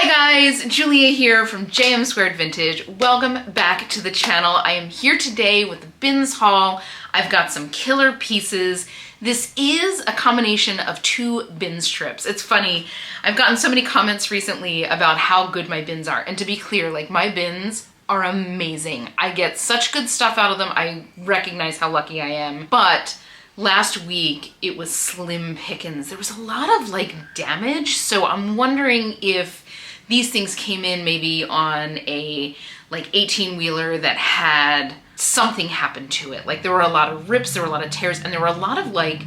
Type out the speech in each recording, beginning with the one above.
Hi guys, Julia here from JM Squared Vintage. Welcome back to the channel. I am here today with the bins haul. I've got some killer pieces. This is a combination of two bins trips. It's funny, I've gotten so many comments recently about how good my bins are. And to be clear, like my bins are amazing. I get such good stuff out of them. I recognize how lucky I am. But last week it was slim pickings. There was a lot of like damage. So I'm wondering if these things came in maybe on a like 18-wheeler that had something happen to it. Like there were a lot of rips, there were a lot of tears, and there were a lot of like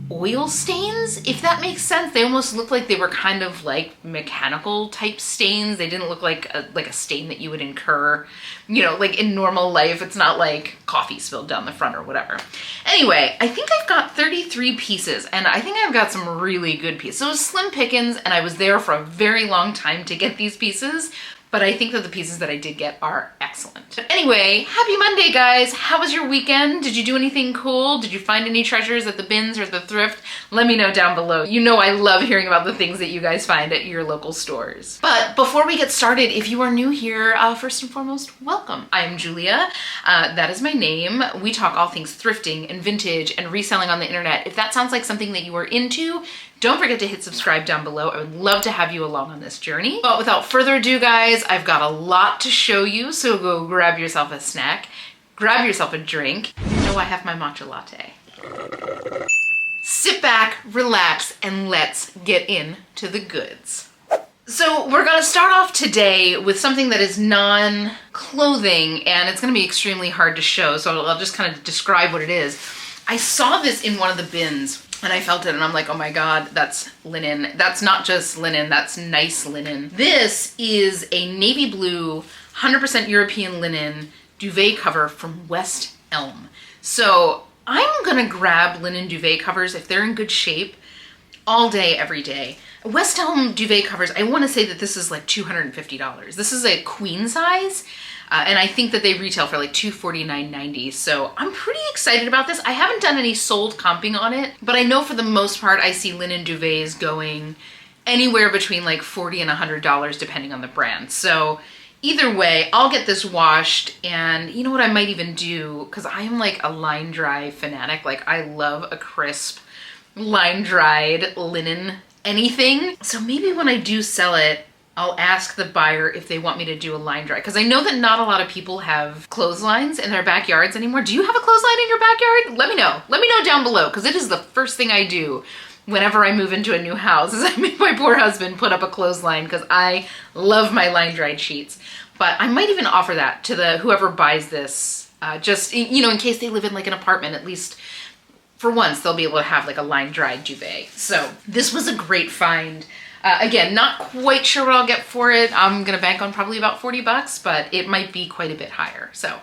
oil stains, if that makes sense. They almost looked like they were kind of like mechanical type stains. They didn't look like a stain that you would incur, you know, like in normal life. It's not like coffee spilled down the front or whatever. Anyway, I think I've got 33 pieces, and I think I've got some really good pieces. So it was slim pickings, and I was there for a very long time to get these pieces. But I think that the pieces that I did get are excellent. But anyway, happy Monday, guys. How was your weekend? Did you do anything cool? Did you find any treasures at the bins or the thrift? Let me know down below. You know I love hearing about the things that you guys find at your local stores. But before we get started, if you are new here, first and foremost, welcome. I am Julia. That is my name. We talk all things thrifting and vintage and reselling on the internet. If that sounds like something that you are into, don't forget to hit subscribe down below. I would love to have you along on this journey. But without further ado, guys, I've got a lot to show you, so go grab yourself a snack, grab yourself a drink. You know I have my matcha latte. Sit back, relax, and let's get into the goods. So we're gonna start off today with something that is non-clothing, and it's gonna be extremely hard to show, so I'll just kind of describe what it is. I saw this in one of the bins, and I felt it and I'm like, oh my God, that's linen. That's not just linen, that's nice linen. This is a navy blue, 100% European linen duvet cover from West Elm. So I'm gonna grab linen duvet covers if they're in good shape all day, every day. West Elm duvet covers, I wanna say that this is like $250. This is a queen size. And I think that they retail for like $249.90. So I'm pretty excited about this. I haven't done any sold comping on it, but I know for the most part, I see linen duvets going anywhere between like $40 and $100 depending on the brand. So either way, I'll get this washed, and you know what I might even do, because I am like a line dry fanatic. Like I love a crisp line dried linen anything. So maybe when I do sell it, I'll ask the buyer if they want me to do a line dry, because I know that not a lot of people have clotheslines in their backyards anymore. Do you have a clothesline in your backyard? Let me know. Let me know down below, because it is the first thing I do whenever I move into a new house is I make my poor husband put up a clothesline, because I love my line dried sheets. But I might even offer that to the whoever buys this, just, you know, in case they live in like an apartment, at least for once they'll be able to have like a line dried duvet. So this was a great find. Again, not quite sure what I'll get for it. I'm gonna bank on probably about 40 bucks, but it might be quite a bit higher. So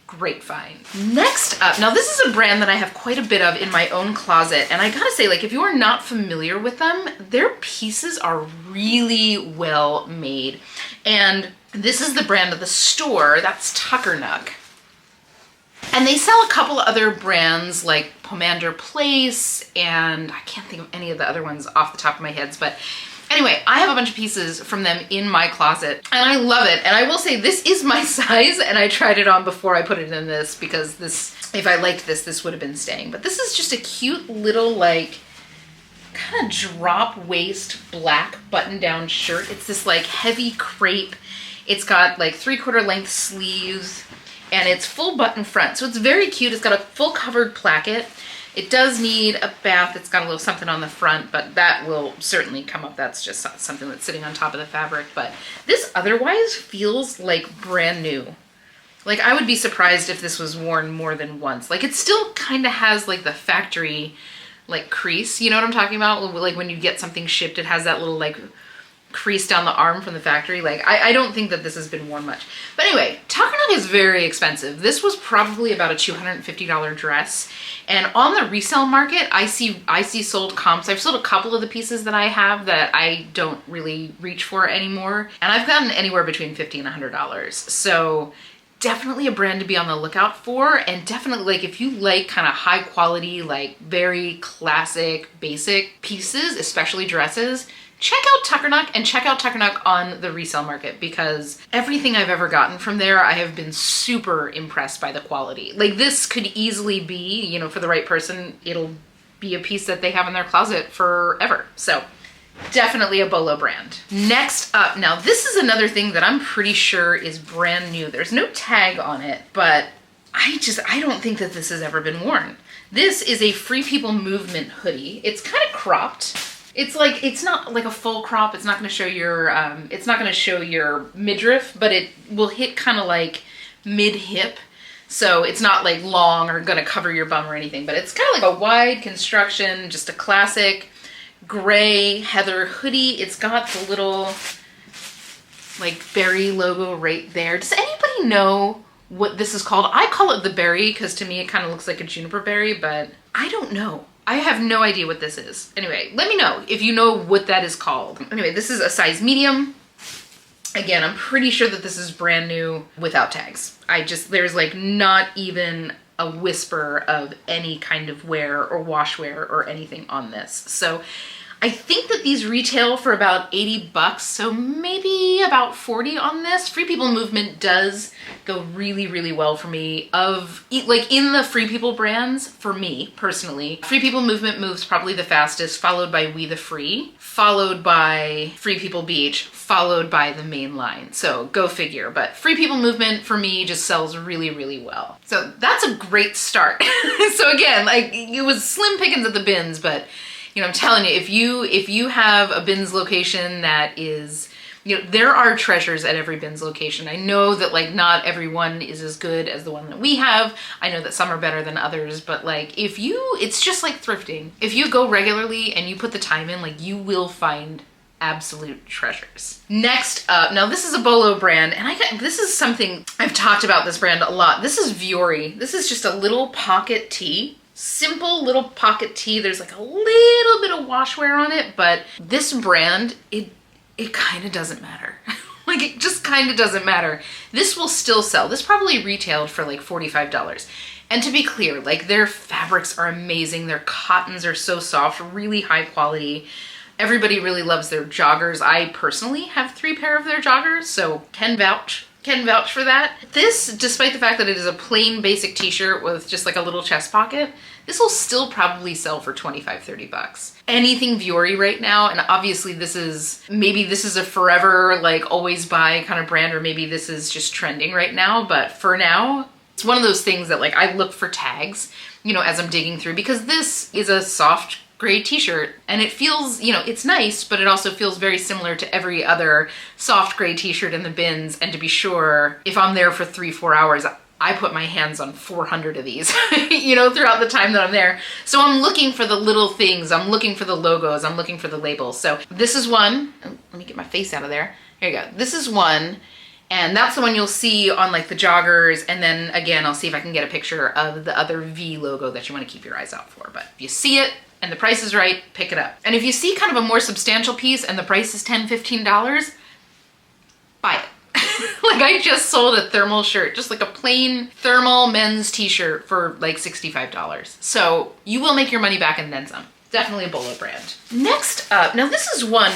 great find. Next up, now this is a brand that I have quite a bit of in my own closet. And I gotta say, like, if you are not familiar with them, their pieces are really well made. And this is the brand of the store, that's Tuckernuck. And they sell a couple other brands like Pomander Place, and I can't think of any of the other ones off the top of my head, but anyway, I have a bunch of pieces from them in my closet, and I love it. And I will say this is my size, and I tried it on before I put it in this, because this, if I liked this, this would have been staying. But this is just a cute little like kind of drop waist black button down shirt. It's this like heavy crepe. It's got like 3/4 length sleeves, and it's full button front. So it's very cute. It's got a full covered placket. It does need a bath. It's got a little something on the front, but that will certainly come up. That's just something that's sitting on top of the fabric. But this otherwise feels like brand new. Like I would be surprised if this was worn more than once. Like it still kind of has like the factory like crease. You know what I'm talking about? Like when you get something shipped, it has that little like crease down the arm from the factory. Like I don't think that this has been worn much. But anyway, Tuckernuck is very expensive. This was probably about a $250 dress. And on the resale market, I see sold comps. I've sold a couple of the pieces that I have that I don't really reach for anymore. And I've gotten anywhere between $50 and $100. So definitely a brand to be on the lookout for, and definitely like if you like kind of high quality, like very classic, basic pieces, especially dresses, check out Tuckernuck and check out Tuckernuck on the resale market, because everything I've ever gotten from there, I have been super impressed by the quality. Like, this could easily be, you know, for the right person, it'll be a piece that they have in their closet forever. So definitely a Bolo brand. Next up, now this is another thing that I'm pretty sure is brand new. There's no tag on it, but I don't think that this has ever been worn. This is a Free People Movement hoodie. It's kind of cropped. It's not like a full crop. It's not going to show your midriff, but it will hit kind of like mid-hip. So it's not like long or gonna cover your bum or anything, but it's kind of like a wide construction, just a classic gray heather hoodie. It's got the little like berry logo right there. Does anybody know what this is called? I call it the berry because to me it kind of looks like a juniper berry, but I don't know. I have no idea what this is. Anyway, let me know if you know what that is called. Anyway, this is a size medium. Again, I'm pretty sure that this is brand new without tags. There's like not even a whisper of any kind of wear or washwear or anything on this. So I think that these retail for about 80 bucks, so maybe about 40 on this. Free People Movement does go really, really well for me. Like in the Free People brands, for me personally, Free People Movement moves probably the fastest, followed by We the Free, followed by Free People Beach, followed by the main line. So go figure. But Free People Movement for me just sells really, really well. So that's a great start. So again, like it was slim pickings at the bins, but you know, I'm telling you, if you have a bins location that is, you know, there are treasures at every bins location. I know that like not everyone is as good as the one that we have. I know that some are better than others, but like it's just like thrifting. If you go regularly and you put the time in, like you will find absolute treasures. Next up, now this is a Bolo brand, and this is something I've talked about this brand a lot. This is Vuori. This is just a little pocket tee. Simple little pocket tee. There's like a little bit of washwear on it, but this brand, it kind of doesn't matter. Like it just kind of doesn't matter. This will still sell. This probably retailed for like $45. And to be clear, like their fabrics are amazing. Their cottons are so soft, really high quality. Everybody really loves their joggers. I personally have 3 pair of their joggers, so can vouch for that. This, despite the fact that it is a plain basic t-shirt with just like a little chest pocket, this will still probably sell for 25, 30 bucks. Anything Vuori right now, and obviously maybe this is a forever, like always buy kind of brand, or maybe this is just trending right now, but for now, it's one of those things that like I look for tags, you know, as I'm digging through, because this is a soft gray t-shirt and it feels, you know, it's nice, but it also feels very similar to every other soft gray t-shirt in the bins. And to be sure, if I'm there for 3-4 hours, I put my hands on 400 of these, you know, throughout the time that I'm there. So I'm looking for the little things. I'm looking for the logos. I'm looking for the labels. So this is one. Oh, let me get my face out of there. Here you go. This is one. And that's the one you'll see on like the joggers. And then again, I'll see if I can get a picture of the other V logo that you want to keep your eyes out for. But if you see it and the price is right, pick it up. And if you see kind of a more substantial piece and the price is $10, $15, buy it. Like I just sold a thermal shirt, just like a plain thermal men's t-shirt for like $65. So you will make your money back and then some. Definitely a Bolo brand. Next up, now this is one,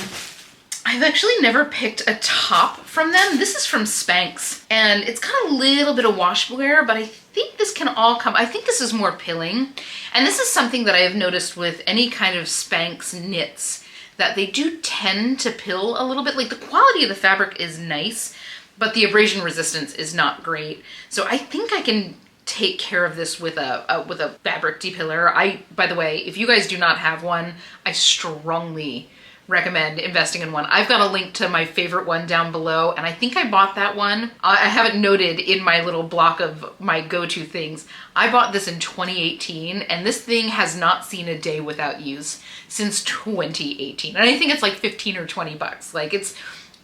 I've actually never picked a top from them. This is from Spanx and it's got a little bit of washwear, but I think this can all come, I think this is more pilling. And this is something that I have noticed with any kind of Spanx knits, that they do tend to pill a little bit. Like the quality of the fabric is nice, but the abrasion resistance is not great. So I think I can take care of this with a fabric depiller. By the way, if you guys do not have one, I strongly recommend investing in one. I've got a link to my favorite one down below, and I think I bought that one. I have it noted in my little block of my go-to things. I bought this in 2018, and this thing has not seen a day without use since 2018. And I think it's like 15 or 20 bucks. Like it's,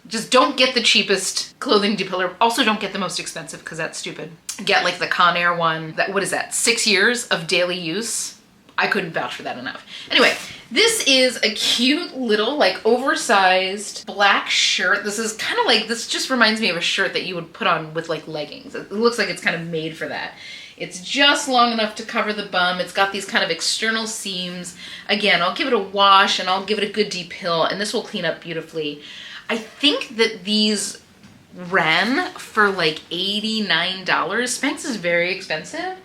just don't get the cheapest clothing depiller. Also don't get the most expensive because that's stupid. Get like the Conair one. What is that? 6 years of daily use. I couldn't vouch for that enough. Anyway, this is a cute little like oversized black shirt. This is kind of like, this just reminds me of a shirt that you would put on with like leggings. It looks like it's kind of made for that. It's just long enough to cover the bum. It's got these kind of external seams. Again, I'll give it a wash and I'll give it a good deep pill, and this will clean up beautifully. I think that these ran for like $89. Spanx is very expensive.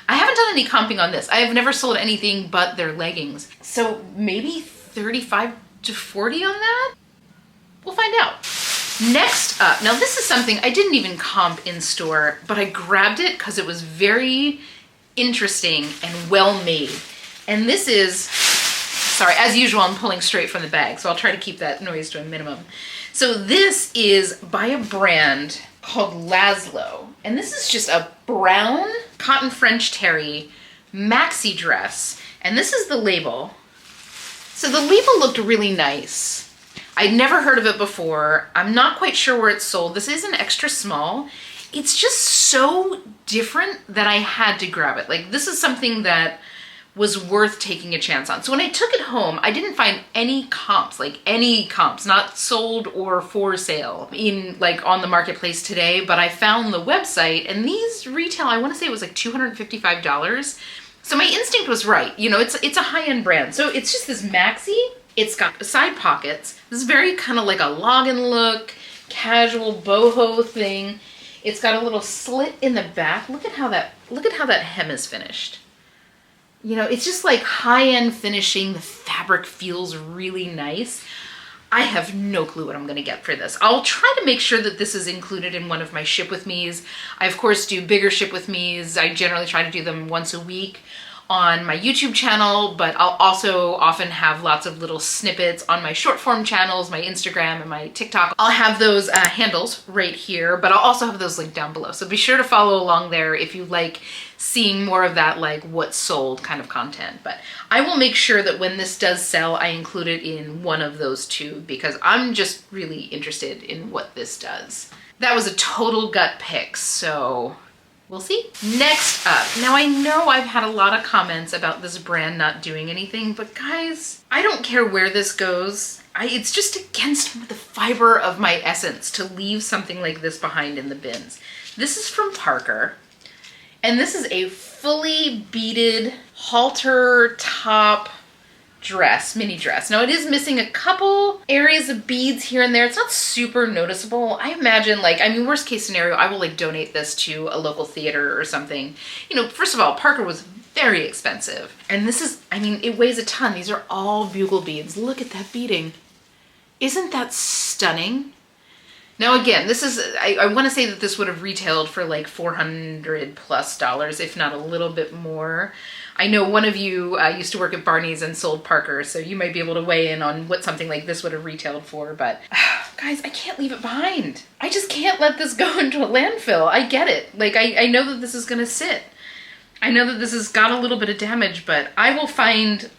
I haven't done any comping on this. I have never sold anything but their leggings. So maybe 35 to 40 on that? We'll find out. Next up, now this is something I didn't even comp in store, but I grabbed it because it was very interesting and well made. And this is, sorry, as usual, I'm pulling straight from the bag, so I'll try to keep that noise to a minimum. So this is by a brand called Laszlo. And this is just a brown cotton French terry maxi dress. And this is the label. So the label looked really nice. I'd never heard of it before. I'm not quite sure where it's sold. This is an extra small. It's just so different that I had to grab it. Like, this is something that was worth taking a chance on. So when I took it home, I didn't find any comps, like any comps, not sold or for sale in like on the marketplace today, but I found the website and these retail, I want to say it was like $255. So my instinct was right. You know, it's a high-end brand. So it's just this maxi. It's got side pockets. This is very kind of like a login look, casual boho thing. It's got a little slit in the back. Look at how that hem is finished. You know, it's just like high-end finishing. The fabric feels really nice. I have no clue what I'm gonna get for this. I'll try to make sure that this is included in one of my ship with me's. I of course do bigger ship with me's. I generally try to do them once a week on my YouTube channel, but I'll also often have lots of little snippets on my short form channels, my Instagram and my TikTok. I'll have those handles right here, but I'll also have those linked down below. So be sure to follow along there if you like seeing more of that like what's sold kind of content. But I will make sure that when this does sell, I include it in one of those two because I'm just really interested in what this does. That was a total gut pick, so we'll see. Next up, now I know I've had a lot of comments about this brand not doing anything, but guys, I don't care where this goes. It's just against the fiber of my essence to leave something like this behind in the bins. This is from Parker, and this is a fully beaded halter top dress, mini dress. Now it is missing a couple areas of beads here and there. It's not super noticeable. I imagine like, I mean, worst case scenario, I will like donate this to a local theater or something. You know, first of all, Parker was very expensive. And this is, I mean, it weighs a ton. These are all bugle beads. Look at that beading. Isn't that stunning? Now again, this is, I want to say that this would have retailed for like $400+, if not a little bit more. I know one of you used to work at Barney's and sold Parker, so you might be able to weigh in on what something like this would have retailed for, but guys, I can't leave it behind. I just can't let this go into a landfill. I get it. Like, I know that this is gonna sit. I know that this has got a little bit of damage, but I will find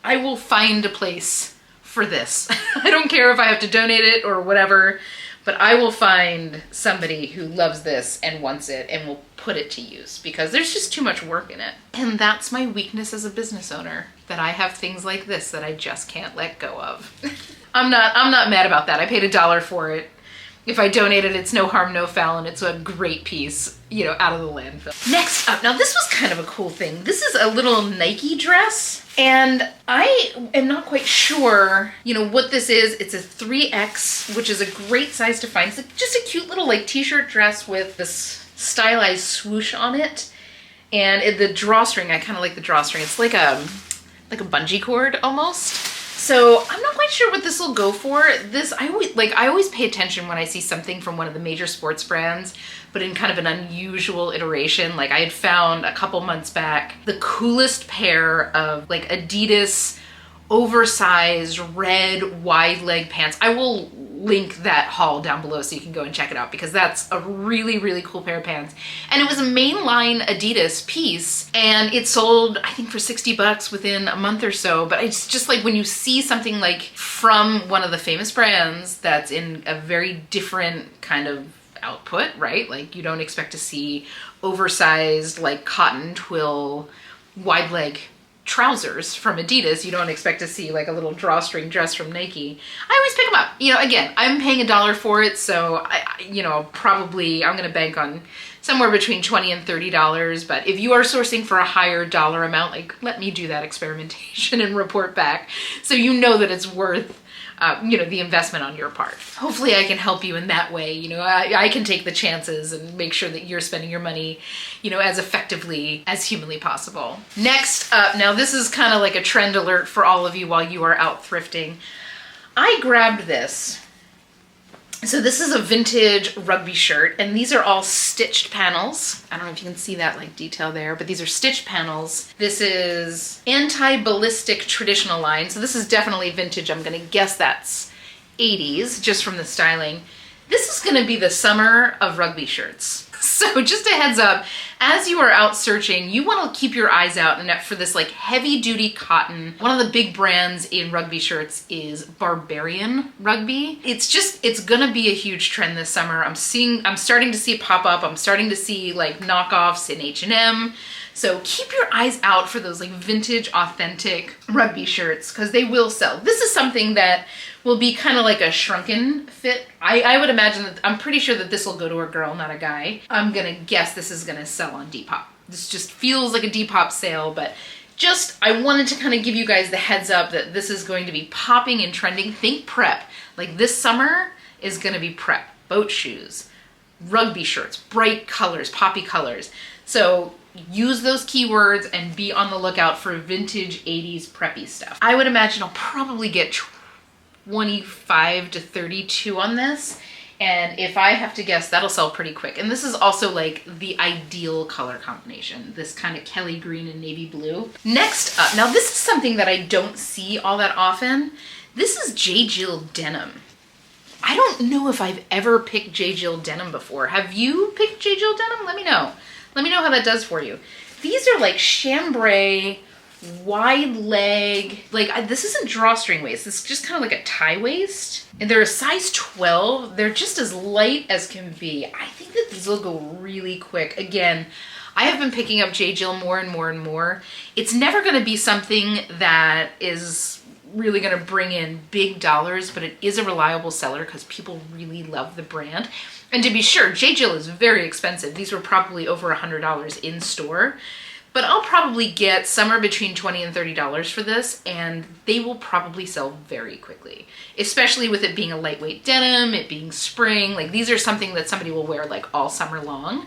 a place for this. I don't care if I have to donate it or whatever, but I will find somebody who loves this and wants it and will put it to use because there's just too much work in it. And that's my weakness as a business owner, that I have things like this that I just can't let go of. I'm not mad about that. I paid $1 for it. If I donate it, it's no harm, no foul, and it's a great piece, you know, out of the landfill. Next up, now this was kind of a cool thing. This is a little Nike dress, and I am not quite sure, you know, what this is. It's a 3X, which is a great size to find. It's just a cute little like t-shirt dress with this stylized swoosh on it. And the drawstring, I kind of like the drawstring. It's like a bungee cord almost. So I'm not quite sure what this will go for. This, I always pay attention when I see something from one of the major sports brands, but in kind of an unusual iteration. Like I had found a couple months back, the coolest pair of like Adidas oversized red wide leg pants. I will link that haul down below so you can go and check it out because that's a really, really cool pair of pants. And it was a mainline Adidas piece and it sold, I think, for $60 within a month or so. But it's just like when you see something like from one of the famous brands that's in a very different kind of output, right? Like you don't expect to see oversized like cotton twill wide leg trousers from Adidas, you don't expect to see like a little drawstring dress from Nike. I always pick them up. You know, again, I'm paying $1 for it, so I'm gonna bank on somewhere between $20 and $30. But if you are sourcing for a higher dollar amount, like, let me do that experimentation and report back, so you know that it's worth the investment on your part. Hopefully I can help you in that way. I can take the chances and make sure that you're spending your money, as effectively as humanly possible. Next up, now this is kind of like a trend alert for all of you while you are out thrifting. I grabbed this. So this is a vintage rugby shirt, and these are all stitched panels. I don't know if you can see that like detail there, but these are stitched panels. This is anti-ballistic traditional line. So this is definitely vintage. I'm gonna guess that's 80s just from the styling. This is gonna be the summer of rugby shirts. So just a heads up, as you are out searching, you want to keep your eyes out for this like heavy duty cotton. One of the big brands in rugby shirts is Barbarian Rugby. It's gonna be a huge trend this summer. I'm starting to see it pop up. I'm starting to see like knockoffs in H&M. So keep your eyes out for those like vintage, authentic rugby shirts, because they will sell. This is something that will be kind of like a shrunken fit. I would imagine that, I'm pretty sure that this will go to a girl, not a guy. I'm gonna guess this is gonna sell on Depop. This just feels like a Depop sale, but I wanted to kind of give you guys the heads up that this is going to be popping and trending. Think prep. Like this summer is gonna be prep. Boat shoes, rugby shirts, bright colors, poppy colors. So use those keywords and be on the lookout for vintage 80s preppy stuff. I would imagine I'll probably get 25 to 32 on this, and if I have to guess, that'll sell pretty quick. And this is also like the ideal color combination, this kind of Kelly green and navy blue. Next up, now this is something that I don't see all that often. This is J.Jill denim. I don't know if I've ever picked J.Jill denim before. Have you picked J.Jill denim? Let me know. Let me know how that does for you. These are like chambray, wide leg, this isn't drawstring waist. This is just kind of like a tie waist. And they're a size 12. They're just as light as can be. I think that these will go really quick. Again, I have been picking up J.Jill more and more and more. It's never gonna be something that is really gonna bring in big dollars, but it is a reliable seller because people really love the brand. And to be sure, J.Jill is very expensive. These were probably over $100 in store, but I'll probably get somewhere between $20 and $30 for this, and they will probably sell very quickly, especially with it being a lightweight denim, it being spring. Like these are something that somebody will wear like all summer long.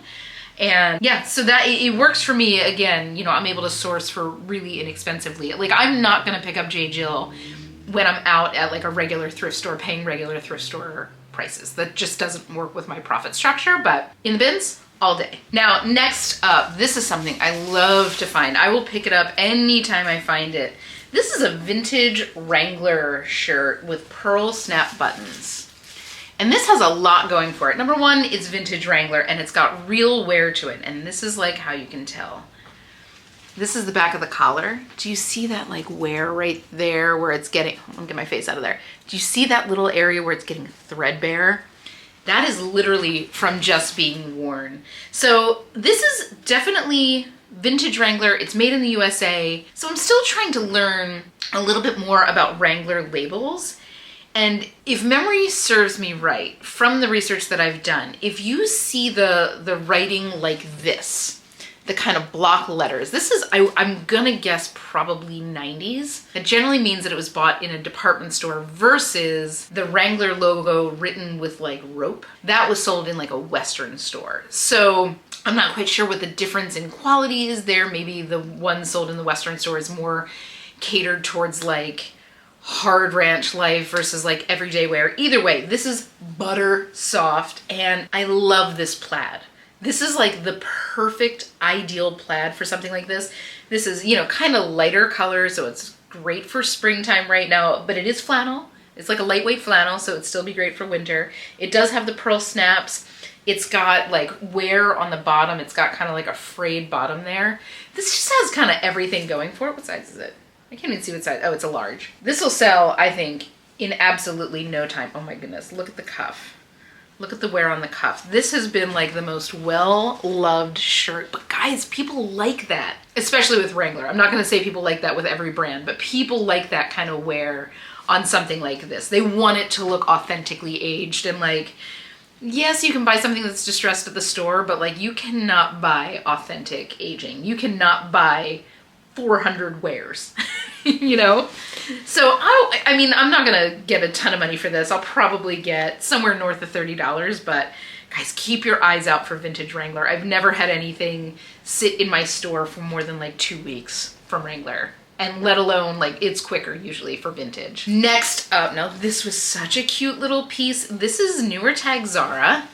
And yeah, so that it works for me. Again, I'm able to source for really inexpensively. Like I'm not gonna pick up J.Jill when I'm out at like a regular thrift store paying regular thrift store prices. That just doesn't work with my profit structure, but in the bins all day. Now, next up, this is something I love to find. I will pick it up anytime I find it. This is a vintage Wrangler shirt with pearl snap buttons. And this has a lot going for it. Number one, it's vintage Wrangler and it's got real wear to it. And this is like how you can tell. This is the back of the collar. Do you see that like wear right there where it's getting, I'll get my face out of there. Do you see that little area where it's getting threadbare? That is literally from just being worn. So this is definitely vintage Wrangler. It's made in the USA. So I'm still trying to learn a little bit more about Wrangler labels. And if memory serves me right, from the research that I've done, if you see the writing like this, the kind of block letters, this is, I'm gonna guess probably 90s. That generally means that it was bought in a department store versus the Wrangler logo written with like rope. That was sold in like a Western store. So I'm not quite sure what the difference in quality is there. Maybe the one sold in the Western store is more catered towards like hard ranch life versus like everyday wear. Either way, this is butter soft and I love this plaid. This is like the perfect ideal plaid for something like this. This is, kind of lighter color, so it's great for springtime right now, but it is flannel. It's like a lightweight flannel, so it'd still be great for winter. It does have the pearl snaps. It's got like wear on the bottom. It's got kind of like a frayed bottom there. This just has kind of everything going for it. What size is it? I can't even see what size. Oh, it's a large. This will sell, I think, in absolutely no time. Oh my goodness, look at the cuff. Look at the wear on the cuff. This has been like the most well-loved shirt, but guys, people like that, especially with Wrangler. I'm not gonna say people like that with every brand, but people like that kind of wear on something like this. They want it to look authentically aged, and like, yes, you can buy something that's distressed at the store, but like, you cannot buy authentic aging. You cannot buy 400 wears, you know? So I mean, I'm not gonna get a ton of money for this. I'll probably get somewhere north of $30, but guys, keep your eyes out for vintage Wrangler. I've never had anything sit in my store for more than like 2 weeks from Wrangler. And let alone, like, it's quicker usually for vintage. Next up, now this was such a cute little piece. This is newer tag Zara.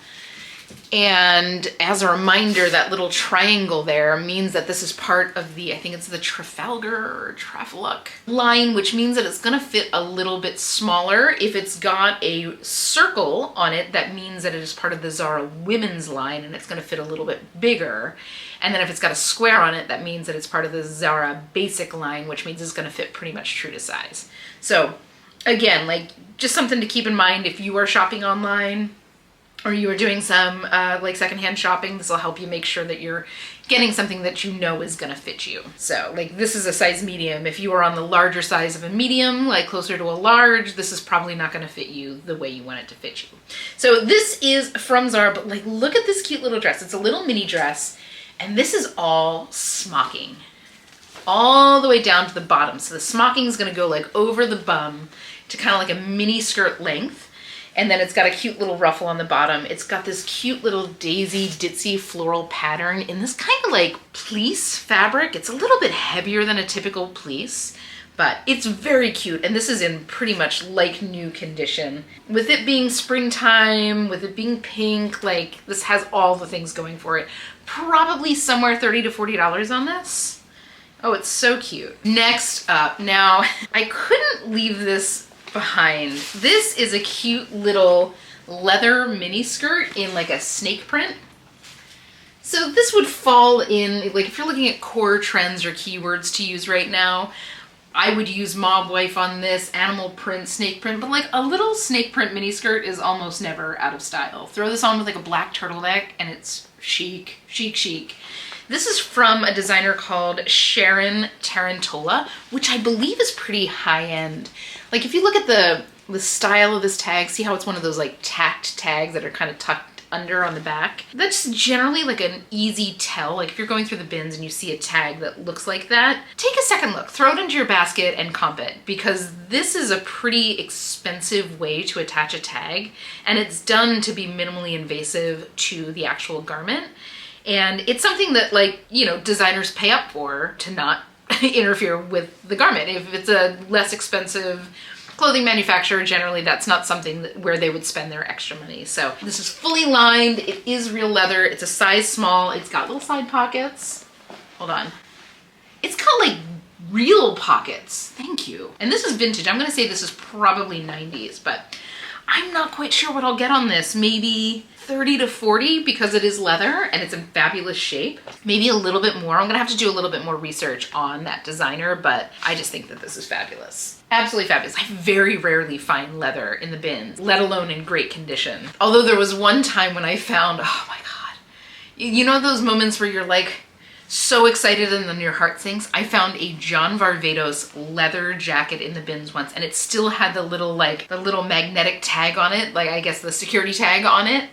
And as a reminder, that little triangle there means that this is part of the, I think it's the Trafalgar or Trafalgar line, which means that it's gonna fit a little bit smaller. If it's got a circle on it, that means that it is part of the Zara women's line and it's gonna fit a little bit bigger. And then if it's got a square on it, that means that it's part of the Zara basic line, which means it's gonna fit pretty much true to size. So again, like, just something to keep in mind if you are shopping online, or you are doing some like secondhand shopping. This will help you make sure that you're getting something that you know is gonna fit you. So like, this is a size medium. If you are on the larger size of a medium, like closer to a large, this is probably not gonna fit you the way you want it to fit you. So this is from Zara, but like, look at this cute little dress. It's a little mini dress, and this is all smocking, all the way down to the bottom. So the smocking is gonna go like over the bum to kind of like a mini skirt length. And then it's got a cute little ruffle on the bottom. It's got this cute little daisy ditzy floral pattern in this kind of like fleece fabric. It's a little bit heavier than a typical fleece, but it's very cute. And this is in pretty much like new condition. With it being springtime, with it being pink, like, this has all the things going for it. Probably somewhere $30 to $40 on this. Oh, it's so cute. Next up, now I couldn't leave this behind. This is a cute little leather mini skirt in like a snake print. So this would fall in, like, if you're looking at core trends or keywords to use right now, I would use mob wife on this, animal print, snake print, but like a little snake print mini skirt is almost never out of style. Throw this on with like a black turtleneck and it's chic, chic, chic. This is from a designer called Sharon Tarantola, which I believe is pretty high end. Like, if you look at the style of this tag, see how it's one of those like tacked tags that are kind of tucked under on the back? That's generally like an easy tell. Like, if you're going through the bins and you see a tag that looks like that, take a second look, throw it into your basket and comp it, because this is a pretty expensive way to attach a tag, and it's done to be minimally invasive to the actual garment. And it's something that, like, you know, designers pay up for to not interfere with the garment. If it's a less expensive clothing manufacturer, generally that's not something where they would spend their extra money. So this is fully lined. It is real leather. It's a size small. It's got little side pockets. Hold on. It's got like real pockets. Thank you. And this is vintage. I'm gonna say this is probably 90s, but I'm not quite sure what I'll get on this. Maybe 30 to 40 because it is leather and it's in fabulous shape. Maybe a little bit more. I'm gonna have to do a little bit more research on that designer, but I just think that this is fabulous. Absolutely fabulous. I very rarely find leather in the bins, let alone in great condition. Although there was one time when I found, oh my God, you know those moments where you're like so excited and then your heart sinks? I found a John Varvatos leather jacket in the bins once, and it still had the little magnetic tag on it, like I guess the security tag on it.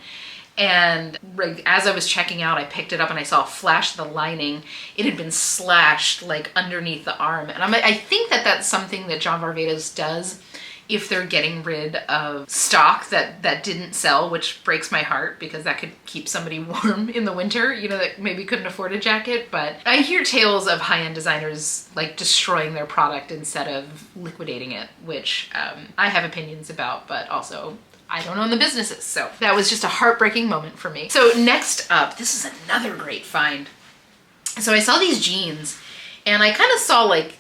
And right as I was checking out, I picked it up and I saw a flash of the lining. It had been slashed like underneath the arm. And I think that that's something that John Varvatos does if they're getting rid of stock that didn't sell, which breaks my heart because that could keep somebody warm in the winter, you know, that maybe couldn't afford a jacket. But I hear tales of high-end designers like destroying their product instead of liquidating it, which I have opinions about, but also I don't own the businesses. So that was just a heartbreaking moment for me. So next up, this is another great find. So I saw these jeans and I kind of saw like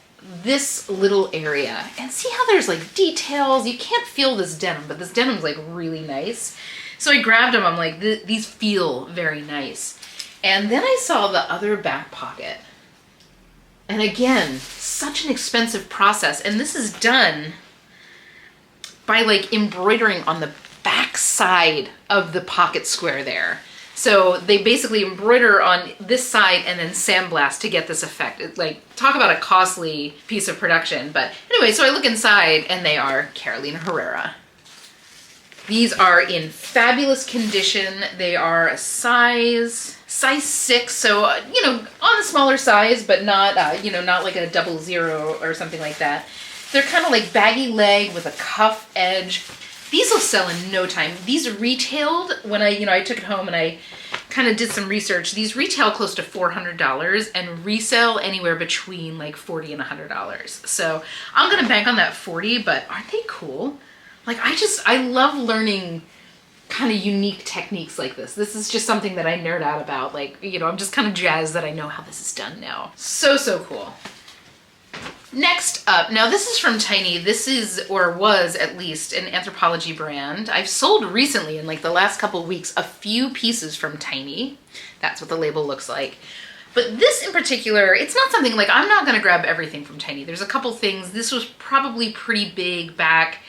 this little area, and see how there's like details. You can't feel this denim, but this denim's like really nice. So I grabbed them. I'm like, these feel very nice. And then I saw the other back pocket. And again, such an expensive process. And this is done by like embroidering on the back side of the pocket square there. So they basically embroider on this side and then sandblast to get this effect. Like, talk about a costly piece of production. But anyway, so I look inside and they are Carolina Herrera. These are in fabulous condition. They are a size 6, so, you know, on the smaller size, but not, you know, not like a 00 or something like that. They're kind of like baggy leg with a cuff edge. These will sell in no time. These retailed when I took it home and I kind of did some research. These retail close to $400 and resell anywhere between like $40 and $100. So I'm gonna bank on that 40, but aren't they cool? Like, I love learning kind of unique techniques like this. This is just something that I nerd out about. Like, you know, I'm just kind of jazzed that I know how this is done now. So cool. Next up, now this is from Tiny. This is, or was at least, an Anthropology brand. I've sold recently, in like the last couple of weeks, a few pieces from Tiny. That's what the label looks like. But this in particular, it's not something like, I'm not gonna grab everything from Tiny. There's a couple things. This was probably pretty big back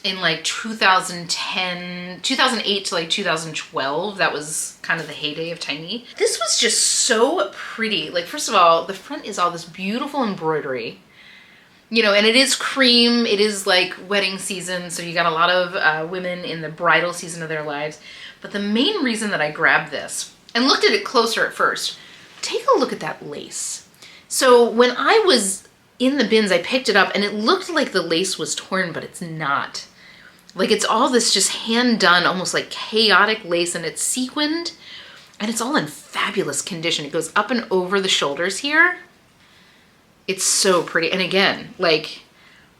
in like 2008 to like 2012. That was kind of the heyday of Tiny. This was just so pretty. Like, first of all, the front is all this beautiful embroidery. You know, and it is cream, it is like wedding season, so you got a lot of women in the bridal season of their lives. But the main reason that I grabbed this, and looked at it closer at first, take a look at that lace. So when I was in the bins, I picked it up and it looked like the lace was torn, but it's not. Like, it's all this just hand done, almost like chaotic lace, and it's sequined, and it's all in fabulous condition. It goes up and over the shoulders here. It's so pretty. And again, like,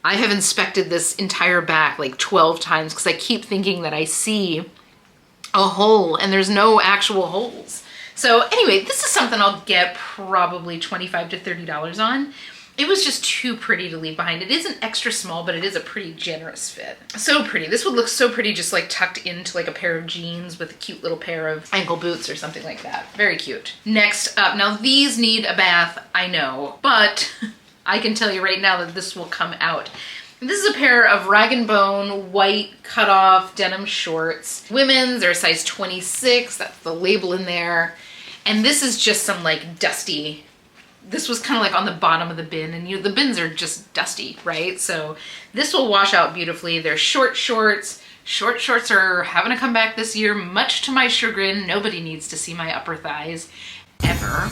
I have inspected this entire back like 12 times because I keep thinking that I see a hole and there's no actual holes. So anyway, this is something I'll get probably $25 to $30 on. It was just too pretty to leave behind. It is an extra small, but it is a pretty generous fit. So pretty. This would look so pretty just like tucked into like a pair of jeans with a cute little pair of ankle boots or something like that. Very cute. Next up, now these need a bath, I know, but I can tell you right now that this will come out. This is a pair of rag & bone white cutoff denim shorts. Women's, they're a size 26, that's the label in there. And this is just some like dusty, this was kind of like on the bottom of the bin, and the bins are just dusty, right? So this will wash out beautifully. They're short shorts. Short shorts are having a comeback this year, much to my chagrin. Nobody needs to see my upper thighs, ever.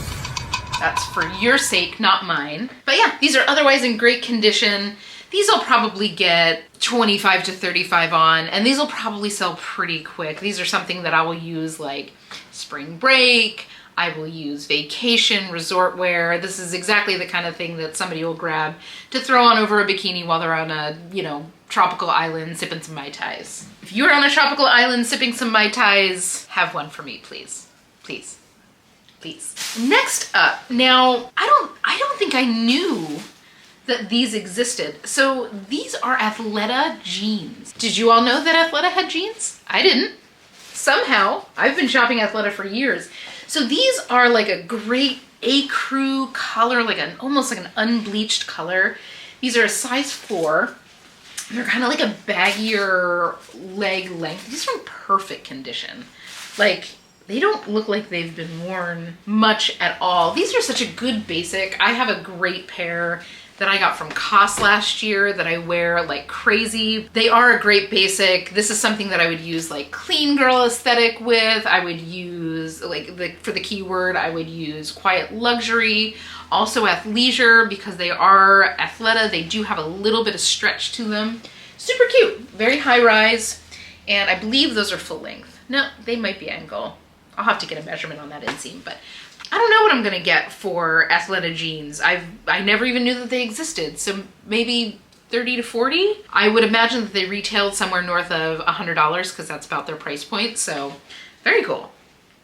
That's for your sake, not mine. But yeah, these are otherwise in great condition. These I'll probably get 25 to 35 on, and these will probably sell pretty quick. These are something that I will use like spring break, I will use vacation, resort wear. This is exactly the kind of thing that somebody will grab to throw on over a bikini while they're on a, you know, tropical island sipping some Mai Tais. If you're on a tropical island sipping some Mai Tais, have one for me, please. Please. Please. Next up, now, I don't think I knew that these existed. So these are Athleta jeans. Did you all know that Athleta had jeans? I didn't. Somehow, I've been shopping Athleta for years. So these are like a great ecru color, like almost like an unbleached color. These are a size 4. They're kind of like a baggier leg length. These are in perfect condition. Like, they don't look like they've been worn much at all. These are such a good basic. I have a great pair that I got from COS last year that I wear like crazy. They are a great basic. This is something that I would use like clean girl aesthetic with. I would use like for the keyword, I would use quiet luxury, also athleisure, because they are Athleta. They do have a little bit of stretch to them. Super cute, very high rise. And I believe those are full length. No, they might be ankle. I'll have to get a measurement on that inseam, but I don't know what I'm gonna get for Athleta jeans. I never even knew that they existed. So maybe 30 to 40. I would imagine that they retailed somewhere north of $100 because that's about their price point. So very cool.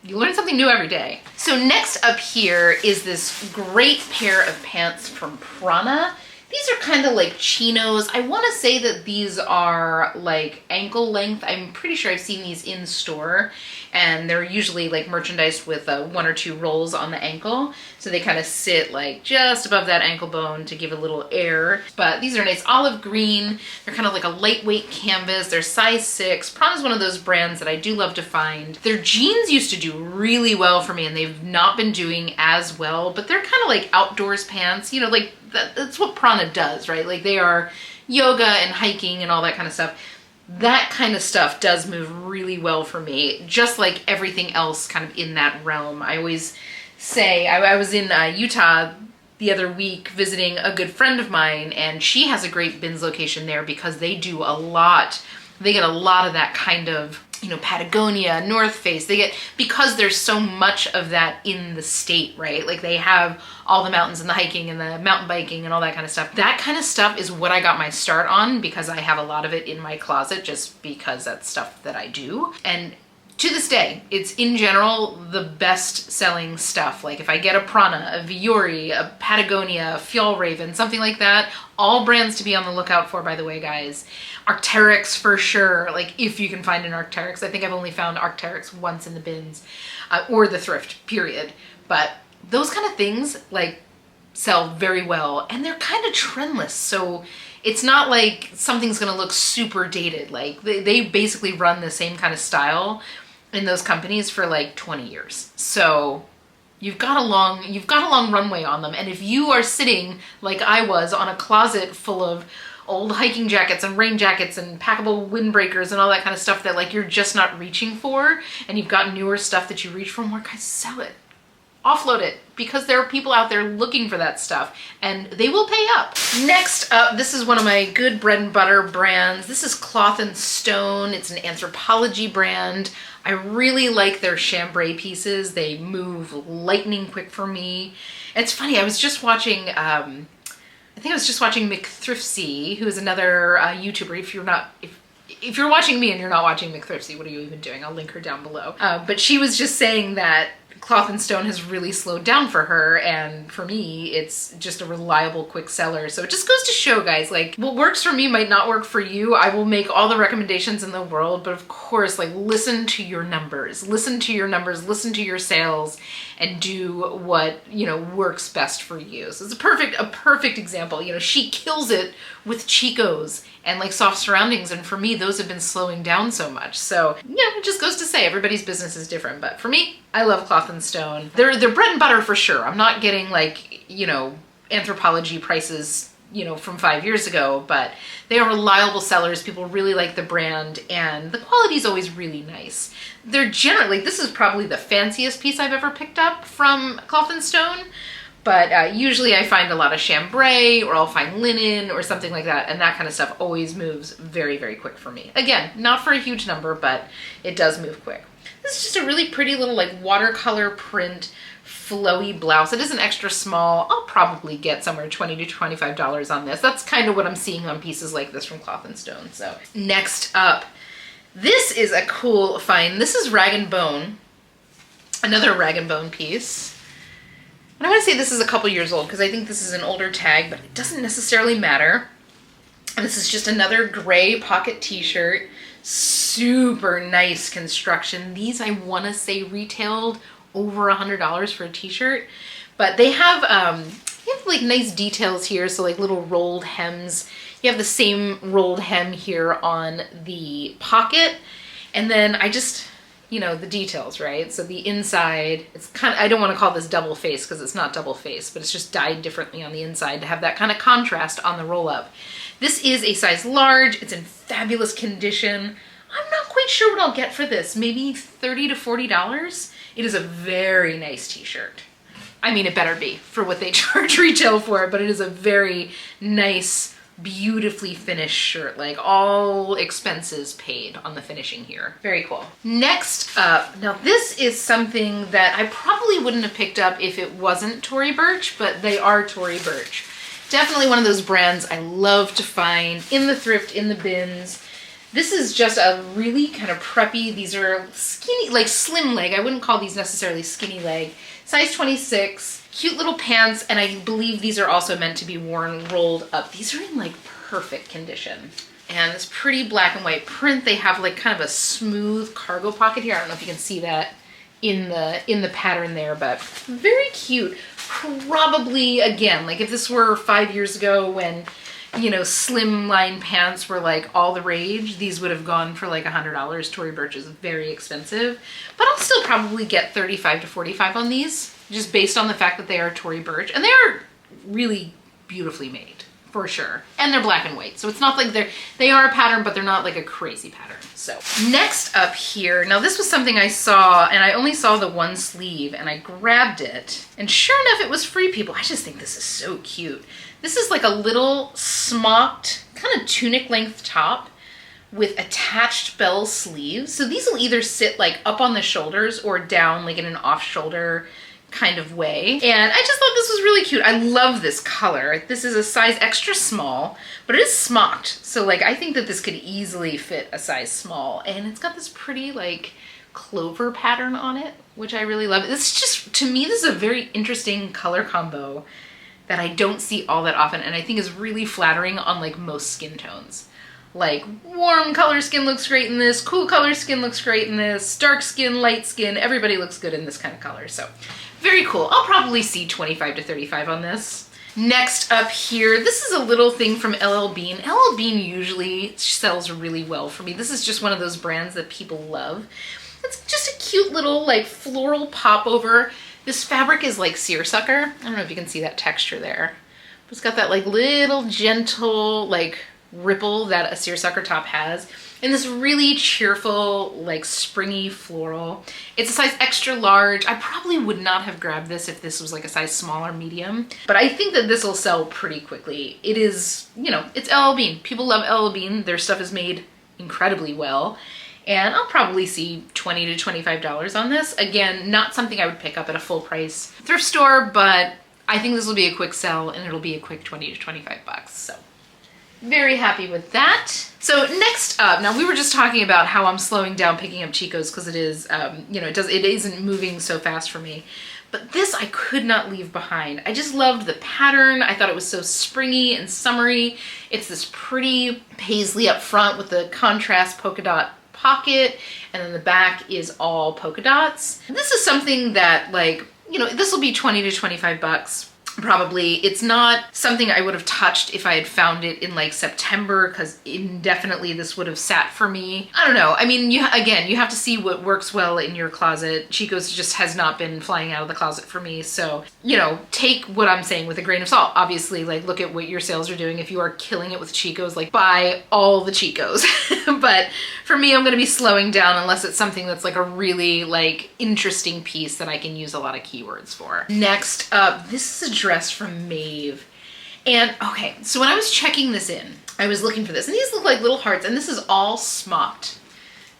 You learn something new every day. So next up here is this great pair of pants from Prana. These are kind of like chinos. I want to say that these are like ankle length. I'm pretty sure I've seen these in store, and they're usually like merchandised with 1 or 2 rolls on the ankle. So they kind of sit like just above that ankle bone to give a little air. But these are nice olive green. They're kind of like a lightweight canvas. They're size 6. Prana's one of those brands that I do love to find. Their jeans used to do really well for me, and they've not been doing as well, but they're kind of like outdoors pants, you know, like that's what Prana does, right? Like they are yoga and hiking and all that kind of stuff. That kind of stuff does move really well for me, just like everything else kind of in that realm. I always say, I was in Utah the other week visiting a good friend of mine, and she has a great bins location there because they do a lot. They get a lot of that kind of, you know, Patagonia, North Face. They get, because there's so much of that in the state, right? Like they have all the mountains and the hiking and the mountain biking and all that kind of stuff. That kind of stuff is what I got my start on, because I have a lot of it in my closet just because that's stuff that I do. And to this day, it's in general the best selling stuff. Like if I get a Prana, a Vuori, a Patagonia, a Fjallraven, something like that, all brands to be on the lookout for, by the way, guys. Arc'teryx for sure, like if you can find an Arc'teryx. I think I've only found Arc'teryx once in the bins, or the thrift, period. But those kind of things like sell very well, and they're kind of trendless. So it's not like something's gonna look super dated. Like they basically run the same kind of style in those companies for like 20 years. So you've got a long runway on them. And if you are sitting like I was on a closet full of old hiking jackets and rain jackets and packable windbreakers and all that kind of stuff that like you're just not reaching for, and you've got newer stuff that you reach for more, guys, sell it. Offload it, because there are people out there looking for that stuff, and they will pay up. Next up, this is one of my good bread and butter brands. This is Cloth and Stone. It's an Anthropology brand. I really like their chambray pieces. They move lightning quick for me. It's funny, I was just watching, I think I was just watching McThriftsy, who is another YouTuber. If you're watching me and you're not watching McThriftsy, what are you even doing? I'll link her down below. But she was just saying that Cloth and Stone has really slowed down for her, and for me, it's just a reliable, quick seller. So it just goes to show, guys, like what works for me might not work for you. I will make all the recommendations in the world, but of course, like listen to your numbers, listen to your sales, and do what, you know, works best for you. So it's a perfect example. You know, she kills it with Chico's and like soft surroundings, and for me, those have been slowing down so much. So yeah, it just goes to say everybody's business is different, but for me, I love Cloth and Stone. They're bread and butter for sure. I'm not getting like, you know, Anthropology prices, you know, from 5 years ago, but they are reliable sellers. People really like the brand, and the quality is always really nice. They're generally, this is probably the fanciest piece I've ever picked up from Cloth and Stone, but usually I find a lot of chambray, or I'll find linen or something like that, and that kind of stuff always moves very, very quick for me. Again, not for a huge number, but it does move quick. This is just a really pretty little like watercolor print flowy blouse. It is an extra small. I'll probably get somewhere $20 to $25 on this. That's kind of what I'm seeing on pieces like this from Cloth and Stone. So next up, this is a cool find. This is Rag & Bone, another Rag & Bone piece. And I want to say this is a couple years old because I think this is an older tag, but it doesn't necessarily matter. And this is just another gray pocket t-shirt. Super nice construction. These I want to say retailed over $100 for a t-shirt, but they have like nice details here. So like little rolled hems. You have the same rolled hem here on the pocket, and then I just, you know, the details, right? So the inside, it's kind of, I don't want to call this double face because it's not double face, but it's just dyed differently on the inside to have that kind of contrast on the roll up. This is a size large. It's in fabulous condition. I'm not quite sure what I'll get for this. Maybe $30 to $40. It is a very nice t-shirt. I mean, it better be for what they charge retail for it, but it is a very nice, beautifully finished shirt. Like all expenses paid on the finishing here. Very cool. Next up, now this is something that I probably wouldn't have picked up if it wasn't Tory Burch, but they are Tory Burch. Definitely one of those brands I love to find in the thrift, in the bins. This is just a really kind of preppy, these are skinny, like slim leg. I wouldn't call these necessarily skinny leg. Size 26, Cute little pants, and I believe these are also meant to be worn rolled up. These are in like perfect condition. And this pretty black and white print. They have like kind of a smooth cargo pocket here. I don't know if you can see that in the pattern there, but very cute. Probably, again, like if this were 5 years ago when, you know, slimline pants were like all the rage, these would have gone for like $100. Tory Burch is very expensive, but I'll still probably get 35 to 45 on these, just based on the fact that they are Tory Burch, and they are really beautifully made. For sure. And they're black and white. So it's not like they are a pattern, but they're not like a crazy pattern. So next up here, now this was something I saw, and I only saw the one sleeve, and I grabbed it, and sure enough, it was free, people. I just think this is so cute. This is like a little smocked kind of tunic length top with attached bell sleeves. So these will either sit like up on the shoulders or down like in an off shoulder kind of way. And I just thought this was really cute. I love this color. This is a size extra small, but it is smocked. So like, I think that this could easily fit a size small. And it's got this pretty like clover pattern on it, which I really love. It's just, to me, this is a very interesting color combo that I don't see all that often. And I think is really flattering on like most skin tones. Like warm color skin looks great in this, cool color skin looks great in this, dark skin, light skin, everybody looks good in this kind of color. So very cool. I'll probably see 25 to 35 on this. Next up here, this is a little thing from LL Bean. LL Bean usually sells really well for me. This is just one of those brands that people love. It's just a cute little like floral popover. This fabric is like seersucker. I don't know if you can see that texture there. But it's got that like little gentle like ripple that a seersucker top has, and this really cheerful like springy floral. It's a size extra large. I probably would not have grabbed this if this was like a size small or medium, but I think that this will sell pretty quickly. It is, you know, it's LL Bean. People love LL Bean. Their stuff is made incredibly well, and I'll probably see $20 to $25 on this. Again, not something I would pick up at a full price thrift store, but I think this will be a quick sell, and it'll be a quick 20 to 25 bucks. So very happy with that. So next up, now we were just talking about how I'm slowing down picking up Chico's because it is, you know, it isn't moving so fast for me. But this I could not leave behind. I just loved the pattern. I thought it was so springy and summery. It's this pretty paisley up front with the contrast polka dot pocket, and then the back is all polka dots. This is something that, like, you know, this will be 20 to 25 bucks. Probably. It's not something I would have touched if I had found it in like September, because indefinitely this would have sat for me. I don't know. I mean, you have to see what works well in your closet. Chico's just has not been flying out of the closet for me. So, you know, take what I'm saying with a grain of salt. Obviously, like, look at what your sales are doing. If you are killing it with Chico's, like, buy all the Chico's. But for me, I'm going to be slowing down unless it's something that's like a really like interesting piece that I can use a lot of keywords for. Next up, this is a dress from Maeve. And okay, so when I was checking this in, I was looking for this, and these look like little hearts, and this is all smocked.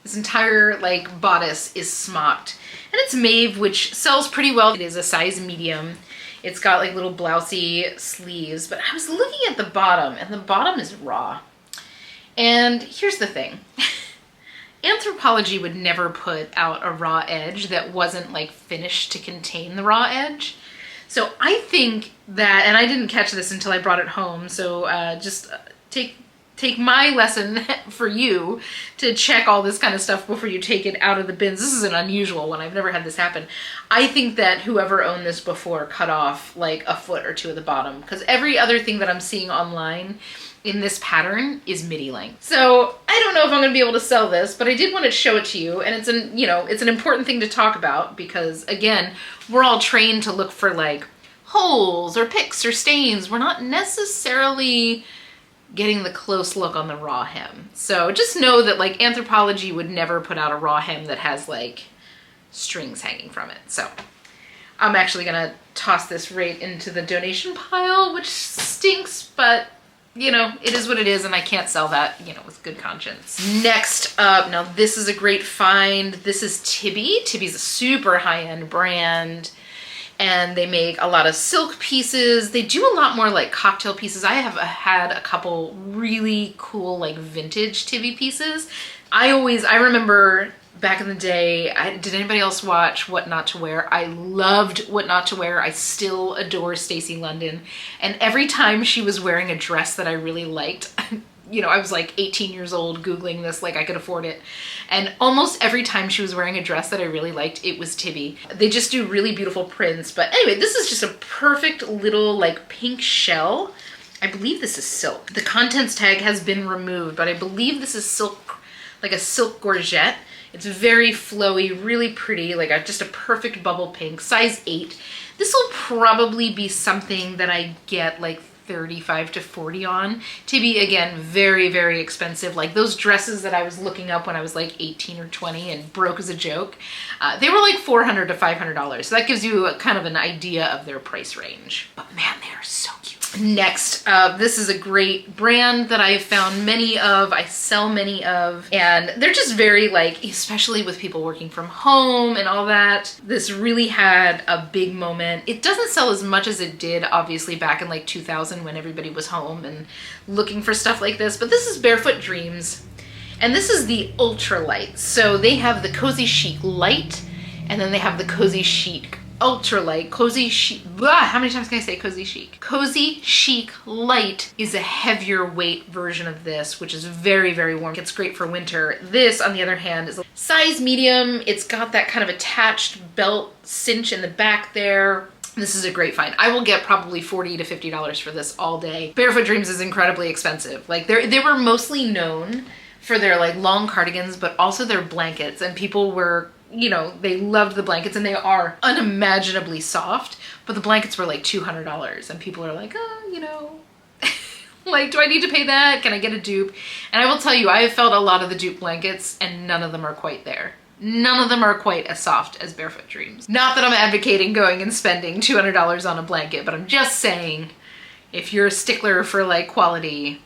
This entire like bodice is smocked, and it's Maeve, which sells pretty well. It is a size medium. It's got like little blousey sleeves, but I was looking at the bottom, and the bottom is raw. And here's the thing. Anthropology would never put out a raw edge that wasn't like finished to contain the raw edge. So I think that, and I didn't catch this until I brought it home, so just take my lesson for you to check all this kind of stuff before you take it out of the bins. This is an unusual one. I've never had this happen. I think that whoever owned this before cut off like a foot or two at the bottom, because every other thing that I'm seeing online in this pattern is midi length. So I don't know if I'm gonna be able to sell this, but I did want to show it to you, and it's an, you know, it's an important thing to talk about because, again, we're all trained to look for like holes or picks or stains. We're not necessarily getting the close look on the raw hem. So just know that like Anthropology would never put out a raw hem that has like strings hanging from it. So I'm actually gonna toss this right into the donation pile, which stinks, but you know, it is what it is, and I can't sell that, you know, with good conscience. Next up, now this is a great find. This is Tibby. Tibby's a super high-end brand, and they make a lot of silk pieces. They do a lot more like cocktail pieces. I have had a couple really cool like vintage Tibby pieces. I remember back in the day. Did anybody else watch What Not to Wear? I loved What Not to Wear. I still adore Stacey London. And every time she was wearing a dress that I really liked, you know, I was like 18 years old Googling this like I could afford it. And almost every time she was wearing a dress that I really liked, it was Tibby. They just do really beautiful prints. But anyway, this is just a perfect little like pink shell. I believe this is silk. The contents tag has been removed, but I believe this is silk, like a silk gorget. It's very flowy, really pretty, like just a perfect bubble pink, size 8. This will probably be something that I get like 35 to 40 on. Tibby, again, very, very expensive. Like those dresses that I was looking up when I was like 18 or 20 and broke as a joke, they were like $400 to $500. So that gives you a kind of an idea of their price range. But man, they are so cute. Next, this is a great brand that I've found many of, I sell many of, and they're just very like, especially with people working from home and all that, this really had a big moment. It doesn't sell as much as it did obviously back in like 2000 when everybody was home and looking for stuff like this, but this is Barefoot Dreams, and this is the ultra light. So they have the Cozy Chic Light, and then they have the Cozy Chic Ultra Light. Cozy Chic, how many times can I say Cozy Chic? Cozy Chic Light is a heavier weight version of this, which is very, very warm. It's great for winter. This, on the other hand, is a size medium. It's got that kind of attached belt cinch in the back there. This is a great find. I will get probably $40 to $50 for this all day. Barefoot Dreams is incredibly expensive. Like they were mostly known for their like long cardigans, but also their blankets, and people were, you know, they loved the blankets, and they are unimaginably soft, but the blankets were like $200, and people are like, oh, you know, like, do I need to pay that? Can I get a dupe? And I will tell you, I have felt a lot of the dupe blankets, and none of them are quite there. None of them are quite as soft as Barefoot Dreams. Not that I'm advocating going and spending $200 on a blanket, but I'm just saying, if you're a stickler for like quality,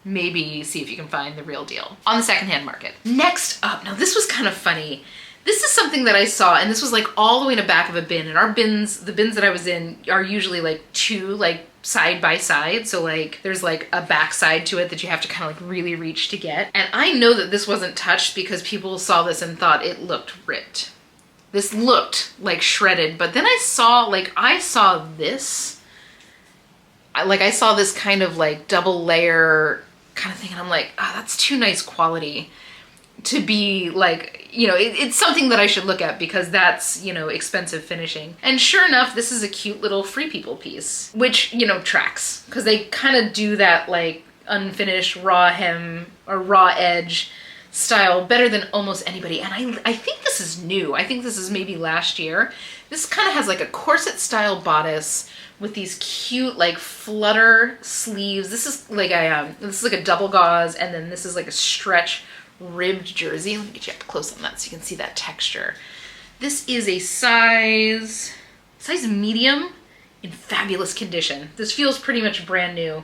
maybe see if you can find the real deal on the secondhand market. Next up, now this was kind of funny. This is something that I saw, and this was like all the way in the back of a bin, and our bins, the bins that I was in, are usually like two like side by side, so like there's like a back side to it that you have to kind of like really reach to get. And I know that this wasn't touched because people saw this and thought it looked ripped. This looked like shredded, but then I saw this, I saw this kind of like double layer kind of thing, and I'm like, oh, that's too nice quality to be like, you know, it's something that I should look at because that's, you know, expensive finishing. And sure enough, this is a cute little Free People piece, which, you know, tracks, because they kind of do that like unfinished raw hem or raw edge style better than almost anybody. And I think this is new. I think this is maybe last year. This kind of has like a corset style bodice with these cute like flutter sleeves. This is like a double gauze, and then this is like a stretch ribbed jersey. Let me get you up close on that so you can see that texture. This is a size medium in fabulous condition. This feels pretty much brand new.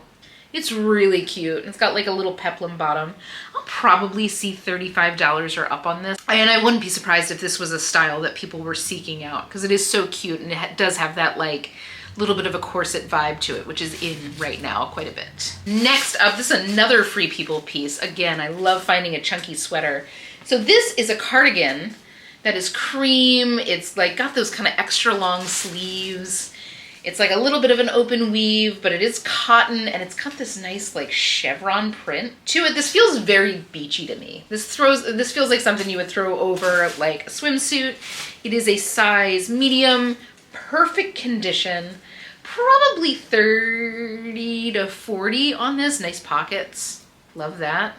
It's really cute. It's got like a little peplum bottom. I'll probably see $35 or up on this. And I wouldn't be surprised if this was a style that people were seeking out, because it is so cute, and it does have that like little bit of a corset vibe to it, which is in right now quite a bit. Next up, this is another Free People piece. Again, I love finding a chunky sweater. So this is a cardigan that is cream. It's like got those kind of extra long sleeves. It's like a little bit of an open weave, but it is cotton, and it's got this nice like chevron print to it. This feels very beachy to me. This feels like something you would throw over like a swimsuit. It is a size medium, perfect condition, probably 30 to 40 on this. Nice pockets, love that.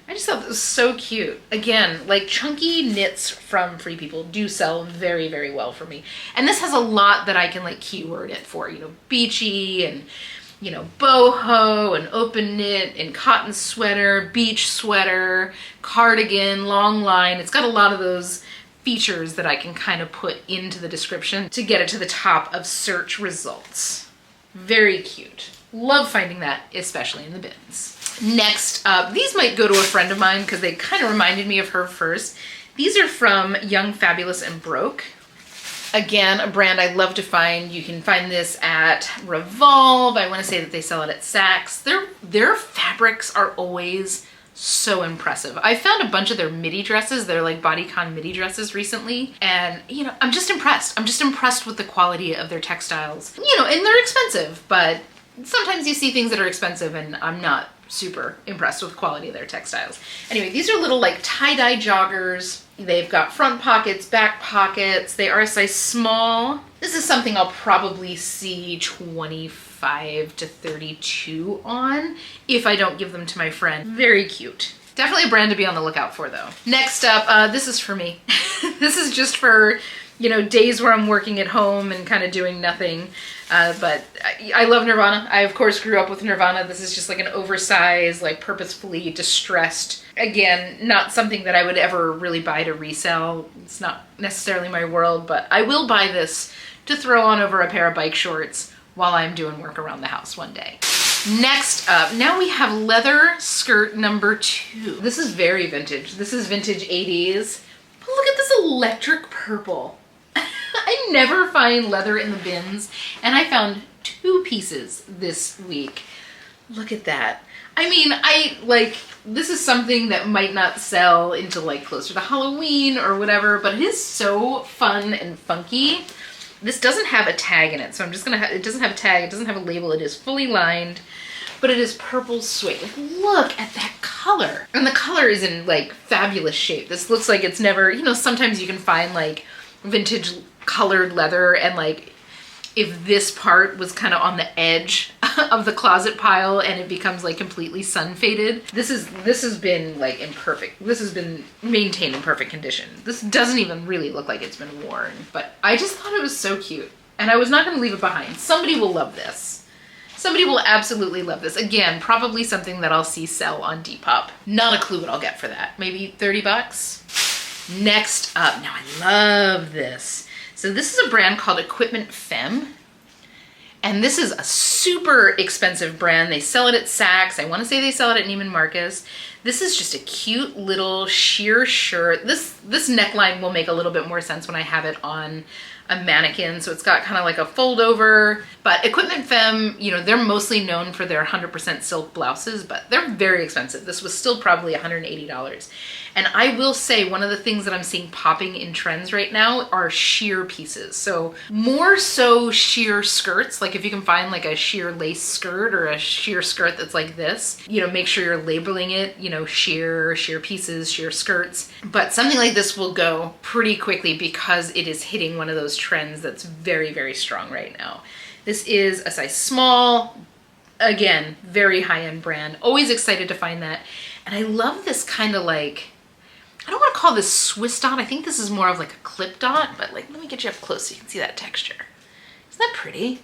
I just thought this was so cute. Again, like chunky knits from Free People do sell very, very well for me. And this has a lot that I can like keyword it for, you know, beachy and, you know, boho and open knit and cotton sweater, beach sweater, cardigan, long line. It's got a lot of those features that I can kind of put into the description to get it to the top of search results. Very cute. Love finding that, especially in the bins. Next up, these might go to a friend of mine because they kind of reminded me of her first. These are from Young, Fabulous, and Broke. Again, a brand I love to find. You can find this at Revolve. I want to say that they sell it at Saks. Their fabrics are always so impressive. I found a bunch of their midi dresses, their like bodycon midi dresses recently, and you know, I'm just impressed. I'm just impressed with the quality of their textiles. You know, and they're expensive, but sometimes you see things that are expensive and I'm not super impressed with the quality of their textiles. Anyway, these are little like tie-dye joggers. They've got front pockets, back pockets. They are a size small. This is something I'll probably see 25 to 32 on if I don't give them to my friend. Very cute. Definitely a brand to be on the lookout for though. Next up, this is for me. This is just for, you know, days where I'm working at home and kind of doing nothing. But I love Nirvana. I of course grew up with Nirvana. This is just like an oversized, like purposefully distressed. Again, not something that I would ever really buy to resell. It's not necessarily my world, but I will buy this to throw on over a pair of bike shorts while I'm doing work around the house one day. Next up, now we have leather skirt number 2. This is very vintage. This is vintage 80s. But look at this electric purple. I never find leather in the bins, and I found 2 pieces this week. Look at that. I mean, this is something that might not sell until like closer to Halloween or whatever, but it is so fun and funky. This doesn't have a tag in it, so I'm just gonna it doesn't have a tag, it doesn't have a label, it is fully lined, but it is purple suede. Like, look at that color. And the color is in like fabulous shape. This looks like it's never, you know, sometimes you can find like vintage colored leather and like if this part was kind of on the edge of the closet pile and it becomes like completely sun faded. This has been like this has been maintained in perfect condition. This doesn't even really look like it's been worn, but I just thought it was so cute and I was not going to leave it behind. Somebody will love this. Somebody will absolutely love this. Again, probably something that I'll see sell on Depop. Not a clue what I'll get for that. Maybe 30 bucks. Next up, now I love this. So this is a brand called Equipment Fem. And this is a super expensive brand. They sell it at Saks. I want to say they sell it at Neiman Marcus. This is just a cute little sheer shirt. This neckline will make a little bit more sense when I have it on a mannequin. So it's got kind of like a fold over, but Equipment Femme, you know, they're mostly known for their 100% silk blouses, but they're very expensive. This was still probably $180. And I will say one of the things that I'm seeing popping in trends right now are sheer pieces. So more so sheer skirts. Like if you can find like a sheer lace skirt or a sheer skirt that's like this, you know, make sure you're labeling it, you know, sheer pieces, sheer skirts. But something like this will go pretty quickly because it is hitting one of those trends that's very, very strong right now. This is a size small, again, very high-end brand. Always excited to find that. And I love this kind of like, I don't want to call this Swiss dot. I think this is more of like a clip dot, but like, let me get you up close so you can see that texture. Isn't that pretty?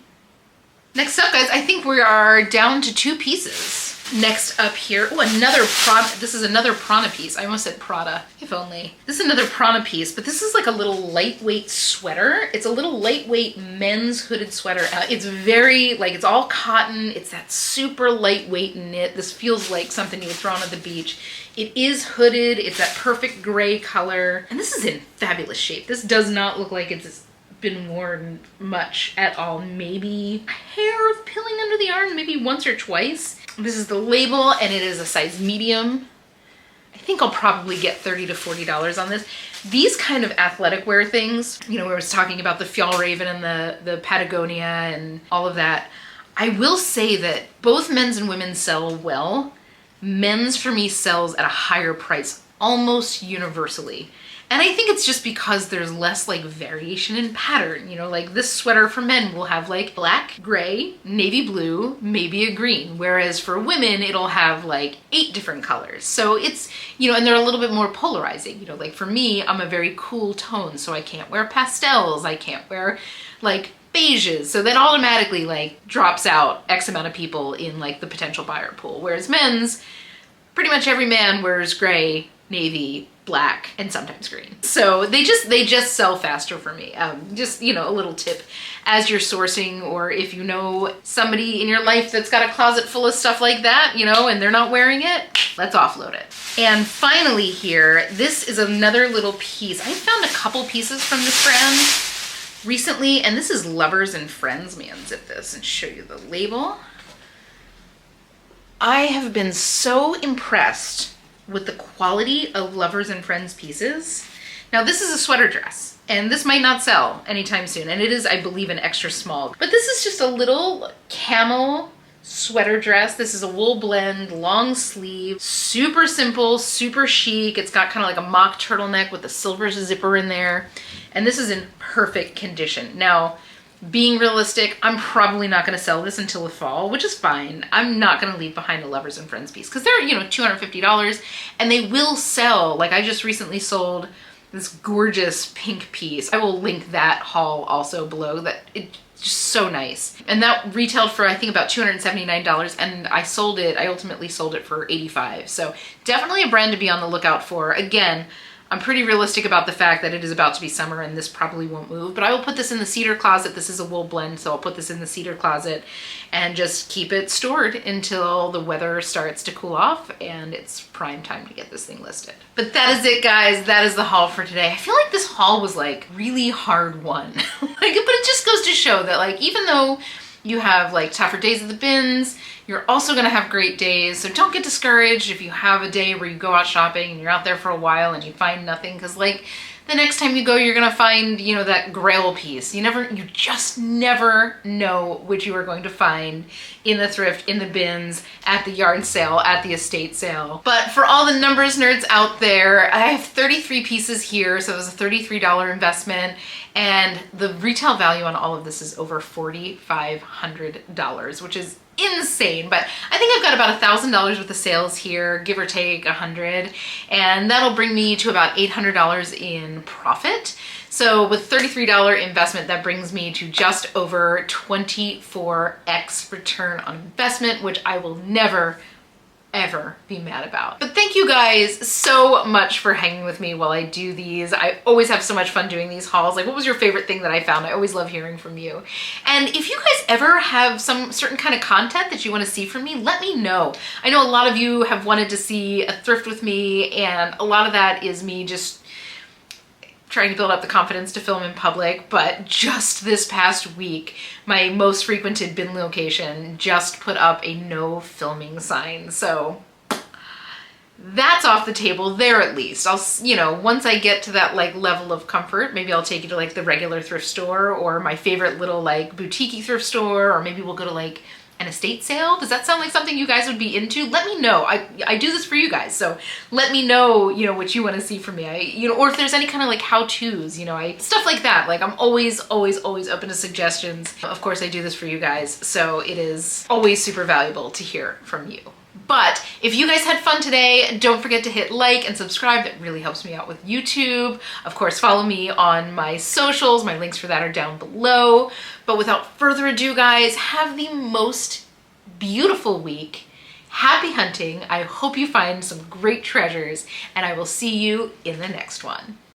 Next up, guys, I think we are down to 2 pieces. Next up here, oh, another Prana. This is another Prana piece. I almost said Prada, if only. This is another Prana piece, but this is like a little lightweight sweater. It's a little lightweight men's hooded sweater. It's very, like, it's all cotton. It's that super lightweight knit. This feels like something you would throw on at the beach. It is hooded. It's that perfect gray color. And this is in fabulous shape. This does not look like it's been worn much at all. Maybe a hair of pilling under the arm, maybe once or twice. This is the label and it is a size medium. I think I'll probably get $30 to $40 on this. These kind of athletic wear things, you know, where I was talking about the Fjallraven and the Patagonia and all of that. I will say that both men's and women's sell well. Men's for me sells at a higher price almost universally. And I think it's just because there's less like variation in pattern. You know, like this sweater for men will have like black, gray, navy blue, maybe a green. Whereas for women, it'll have like 8 different colors. So it's, you know, and they're a little bit more polarizing. You know, like for me, I'm a very cool tone. So I can't wear pastels. I can't wear like beiges. So that automatically like drops out X amount of people in like the potential buyer pool. Whereas men's, pretty much every man wears gray, navy, black, and sometimes green. So they just sell faster for me. Just, you know, a little tip as you're sourcing, or if you know somebody in your life that's got a closet full of stuff like that, you know, and they're not wearing it, let's offload it. And finally here, this is another little piece. I found a couple pieces from this brand recently, and this is Lovers and Friends. Let me unzip this and show you the label. I have been so impressed with the quality of Lovers and Friends pieces. Now this is a sweater dress, and this might not sell anytime soon, and it is, I believe, an extra small. But this is just a little camel sweater dress. This is a wool blend, long sleeve, super simple, super chic. It's got kind of like a mock turtleneck with a silver zipper in there. And this is in perfect condition. Now, being realistic, I'm probably not going to sell this until the fall, which is fine. I'm not going to leave behind a Lovers and Friends piece because they're, you know, $250 and they will sell. Like I just recently sold this gorgeous pink piece. I will link that haul also below. That it's just so nice. And that retailed for I think about $279 and I ultimately sold it for $85. So definitely a brand to be on the lookout for. Again, I'm pretty realistic about the fact that it is about to be summer and this probably won't move, but I will put this in the cedar closet. This is a wool blend, so I'll put this in the cedar closet and just keep it stored until the weather starts to cool off and it's prime time to get this thing listed. But that is it, guys. That is the haul for today. I feel like this haul was like really hard won. But it just goes to show that like, even though you have like tougher days at the bins, you're also gonna have great days. So don't get discouraged if you have a day where you go out shopping and you're out there for a while and you find nothing, because like the next time you go, you're gonna find, you know, that grail piece. You just never know what you are going to find in the thrift, in the bins, at the yard sale, at the estate sale. But for all the numbers nerds out there, I have 33 pieces here, so it was a $33 investment, and the retail value on all of this is over $4,500, which is insane. But I think I've got about $1,000 worth of sales here, give or take 100, and that'll bring me to about $800 in profit. So with $33 investment, that brings me to just over 24x return on investment, which I will never ever be mad about. But thank you guys so much for hanging with me while I do these. I always have so much fun doing these hauls. Like, what was your favorite thing that I found? I always love hearing from you. And if you guys ever have some certain kind of content that you want to see from me, let me know. I know a lot of you have wanted to see a thrift with me, and a lot of that is me just trying to build up the confidence to film in public. But just this past week, my most frequented bin location just put up a no filming sign. So that's off the table there. At least I'll, you know, once I get to that like level of comfort, maybe I'll take you to like the regular thrift store or my favorite little like boutique thrift store, or maybe we'll go to like an estate sale. Does that sound like something you guys would be into? Let me know. I do this for you guys, so let me know, you know, what you want to see from me. You know, or if there's any kind of like how-tos, you know, stuff like that. Like, I'm always open to suggestions. Of course, I do this for you guys, so it is always super valuable to hear from you. But if you guys had fun today, don't forget to hit like and subscribe. That really helps me out with YouTube. Of course, follow me on my socials. My links for that are down below. But without further ado, guys, have the most beautiful week. Happy hunting. I hope you find some great treasures, and I will see you in the next one.